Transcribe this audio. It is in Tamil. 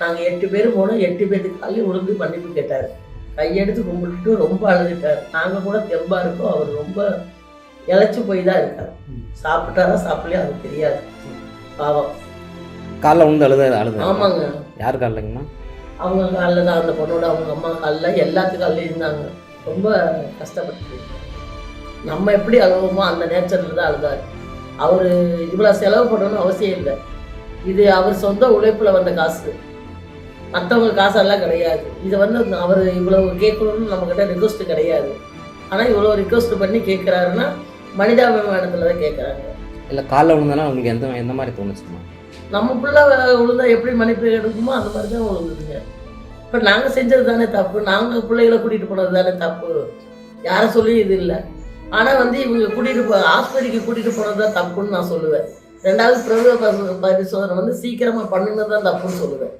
நாங்கள் 8 பேர் போனோம். 8 பேருக்கு காலையில் விழுந்து மன்னிப்பு கேட்டார். கையெடுத்து கும்பிட்டுட்டு ரொம்ப அழுதுட்டார். நாங்கள் கூட தெம்பா இருக்கோம். அவர் ரொம்ப இழைச்சி போய் தான் இருக்கார். சாப்பிட்டாரா சாப்பிடலையா அது தெரியாது. பாவம். காலைல விழுந்து அழுது. ஆமாங்க. யார் காலில்ங்கம்மா? அவங்க காலில் தான், அந்த பொண்ணோட அவங்க அம்மா காலில், எல்லாத்து காலில் இருந்தாங்க. ரொம்ப கஷ்டப்பட்டு நம்ம எப்படி அழுவோமோ அந்த நேச்சரில் தான் அழுதார். அவர் இவ்வளோ செலவு பண்ணணும்னு அவசியம் இல்லை. இது அவர் சொந்த உழைப்பில் வந்த காசு, மற்றவங்க காசெல்லாம் கிடையாது. இதை அவர் இவ்வளவு கேட்கணும்னு நம்மக்கிட்ட ரிக்வஸ்ட்டு கிடையாது. ஆனால் இவ்வளோ ரிக்வஸ்ட் பண்ணி கேட்குறாருன்னா மனிதாபிமானத்தில் தான் கேட்குறாங்க. இல்லை காலைல விழுந்தனா உங்களுக்கு எந்த மாதிரி தோணுச்சுமா? நம்ம பிள்ளை விழுந்தா எப்படி மன்னிப்பு எடுக்குமோ அந்த மாதிரி தான் விழுந்துதுங்க. இப்போ நாங்கள் செஞ்சது தானே தப்பு, நாங்கள் பிள்ளைகளை கூட்டிகிட்டு போனது தானே தப்பு, யாரை சொல்லி இது இல்லை. ஆனால் இவங்க கூட்டிகிட்டு ஆஸ்பத்திரிக்கு கூட்டிகிட்டு போனது தான் தப்புன்னு நான் சொல்லுவேன். 2வது பிரசவ பரிசோதனை சீக்கிரமாக பண்ணுனது தான் தப்புன்னு சொல்லுவேன்.